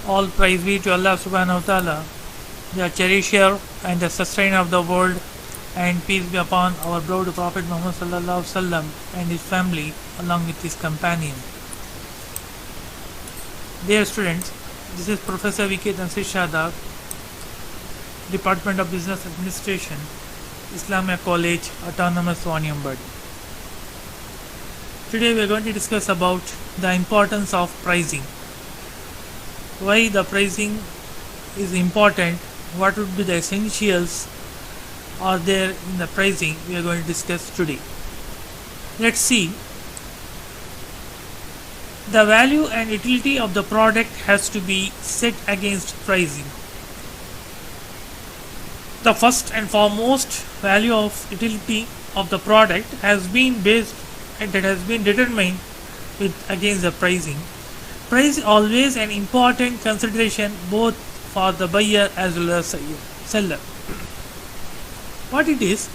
All praise be to Allah subhanahu wa ta'ala, the cherisher and the sustainer of the world, and peace be upon our beloved Prophet Muhammad sallallahu alaihi wasallam and his family along with his companion. Dear students, this is Professor V.K. Tansir Shadab, Department of Business Administration, Islamia College, Autonomous Waniambad. Today we are going to discuss about the importance of pricing. Why the pricing is important, what would be the essentials are there in the pricing, we are going to discuss today. Let's see. The value and utility of the product has to be set against pricing. The first and foremost value of utility of the product has been based and that has been determined with against the pricing. Price is always an important consideration both for the buyer as well as seller. What it is?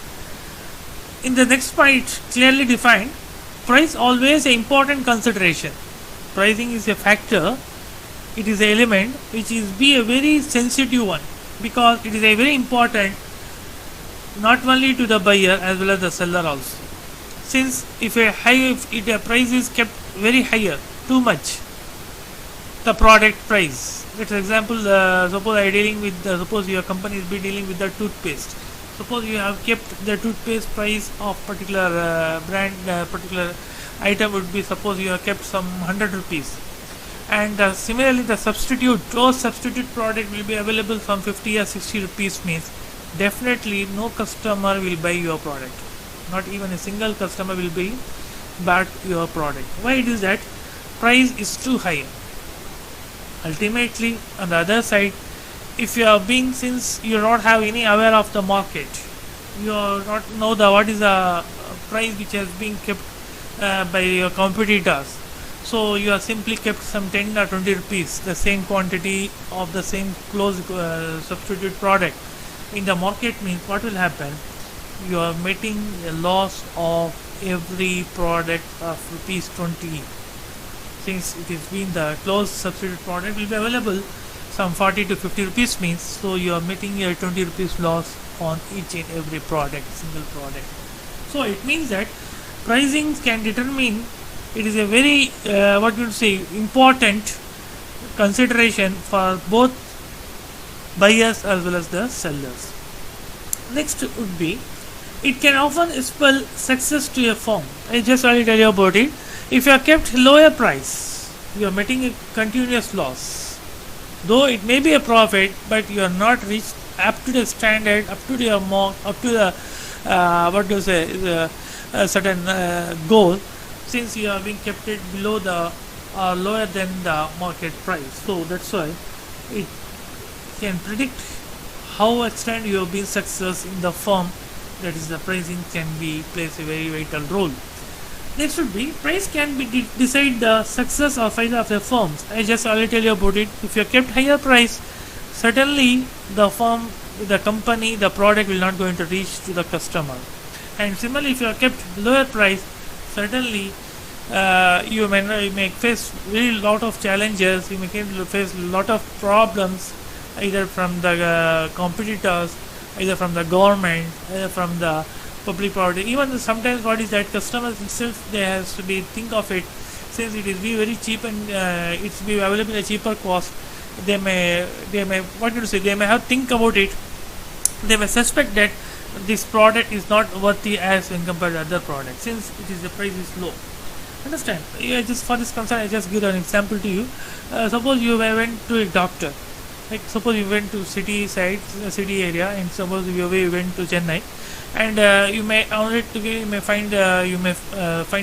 In the next point clearly defined, price always an important consideration. Pricing is a factor, it is an element which is be a very sensitive one because it is a very important not only to the buyer as well as the seller also. Since if a price is kept very higher, too much, the product price. Let's example, suppose I dealing with suppose your company is be dealing with the toothpaste. Suppose you have kept the toothpaste price of particular brand, particular item would be, suppose you have kept some 100 rupees, and similarly the substitute product will be available from 50 or 60 rupees, means definitely no customer will buy your product. Not even a single customer will buy your product. Why it is that? Price is too high. Ultimately, on the other side, if you are being, since you don't have any aware of the market, you are not know what is the price which has been kept by your competitors. So you are simply kept some 10 or 20 rupees, the same quantity of the same close substitute product in the market, means what will happen? You are making a loss of every product of rupees 20. Since it is been the close substitute product will be available some 40 to 50 rupees, means so you are making a 20 rupees loss on each and every product, single product. So it means that pricing can determine, it is a very important consideration for both buyers as well as the sellers. Next would be, it can often spell success to a firm. I just already tell you about it. If you are kept lower price, you are making a continuous loss. Though it may be a profit, but you are not reached up to the standard, up to your mark, up to the certain goal, since you are being kept it below the lower than the market price. So that's why it can predict how extent you have been success in the firm. That is, the pricing can be plays a very vital role. Next would be, price can be decide the success or failure of the firms. I just already tell you about it. If you have kept higher price, certainly the firm, the company, the product will not going to reach to the customer. And similarly, if you have kept lower price, certainly you may face very lot of challenges. You may face lot of problems, either from the competitors, either from the government, either from the public property. Even sometimes what is that, customers itself, they have to be think of it, since it is be very cheap and it's be available at a cheaper cost. They may have think about it. They may suspect that this product is not worthy as when compared to other products, since it is the price is low. Understand? Just for this concern, I just give an example to you. Suppose you went to a doctor. Like suppose you went to city area, and suppose you went to Chennai, and you may find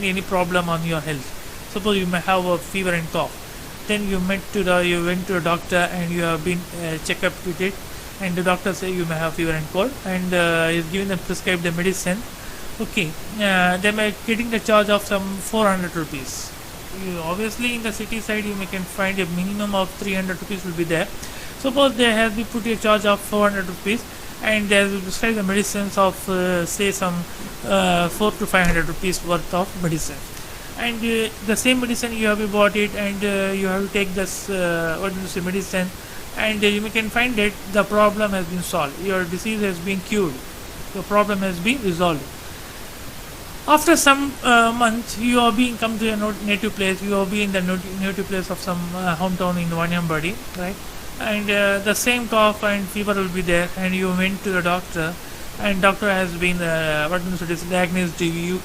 any problem on your health. Suppose you may have a fever and cough. Then you went to a doctor and you have been checked up with it, and the doctor say you may have fever and cold, and is given and prescribed the medicine. Okay, they may getting the charge of some 400 rupees. Obviously in the city side you can find a minimum of 300 rupees will be there. Suppose they have put a charge of 400 rupees, and they will prescribe the medicines of say some 400 to 500 rupees worth of medicine. and the same medicine you have bought it, and you have to take this medicine, and you can find that the problem has been solved, your disease has been cured, your problem has been resolved. After some months, you are being come to your native place, you are being in the native place of some hometown in Vanyambadi, right? And the same cough and fever will be there, and you went to the doctor, and doctor has been diagnosed to you,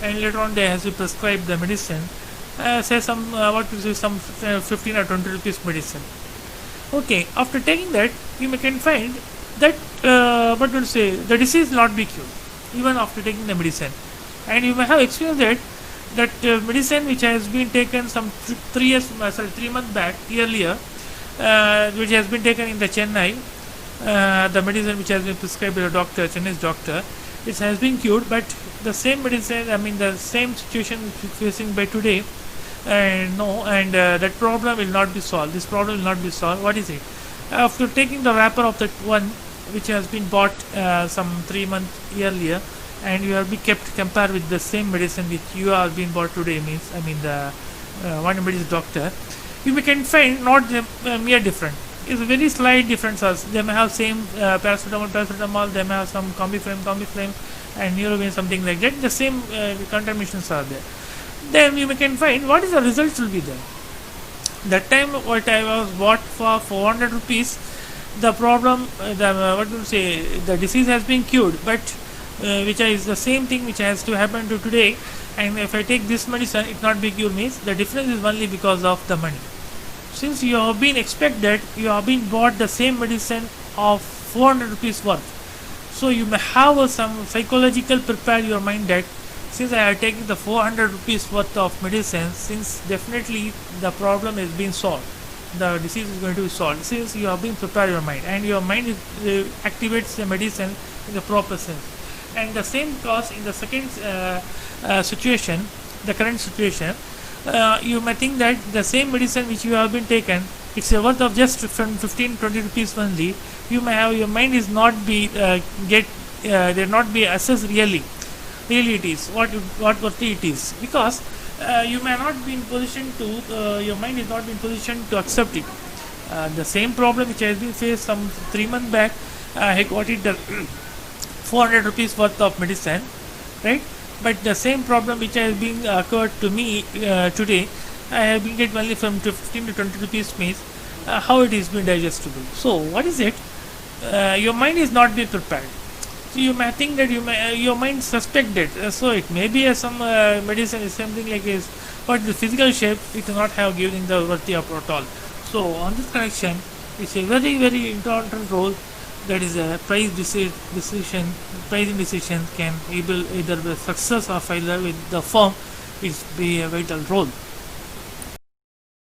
and later on they has to prescribe the medicine, say some 15 or 20 rupees medicine. Okay, after taking that, you can find that the disease not be cured even after taking the medicine, and you may have experienced that medicine which has been taken some 3 months back earlier, which has been taken in the Chennai, the medicine which has been prescribed by the doctor, Chennai's doctor, it has been cured, but the same medicine, the same situation which is facing by today, that problem will not be solved. This problem will not be solved. What is it? After taking the wrapper of that one which has been bought some 3 months earlier, and you have been kept compared with the same medicine which you have been bought today, the one medicine doctor, you can find not mere different. It's a very slight differences. They may have same paracetamol, they may have some Combi-Flame, and Neurobion, something like that. The same contaminations are there. Then you can find what is the results will be there. That time what I was bought for 400 rupees, the problem, the disease has been cured, but which is the same thing which has to happen to today, and if I take this medicine, it not be cured, means the difference is only because of the money. Since you have been expected, you have been bought the same medicine of 400 rupees worth, so you may have some psychological prepare your mind that since I have taken the 400 rupees worth of medicine, since definitely the problem is being solved, the disease is going to be solved, since you have been prepared your mind, and your mind activates the medicine in the proper sense. And the same cause in the second situation, the current situation, you may think that the same medicine which you have been taken, it's a worth of just 15-20 rupees only. You may have your mind is not be there not be assessed really it is what worthy it is, because you may not be in position to your mind is not in position to accept it. The same problem which has been faced some 3 months back, I got it the 400 rupees worth of medicine, right? But the same problem which has been occurred to me today, I have been get only from 15 to 20 rupees, means how it is been digestible. So what is it? Your mind is not be prepared. So you may think that your mind suspected. So it may be some medicine is something like this, but the physical shape it does not have given the worthy of at all. So on this connection, it's a very very important role. That is a pricing decision can either be success or failure with the firm. It's be a vital role.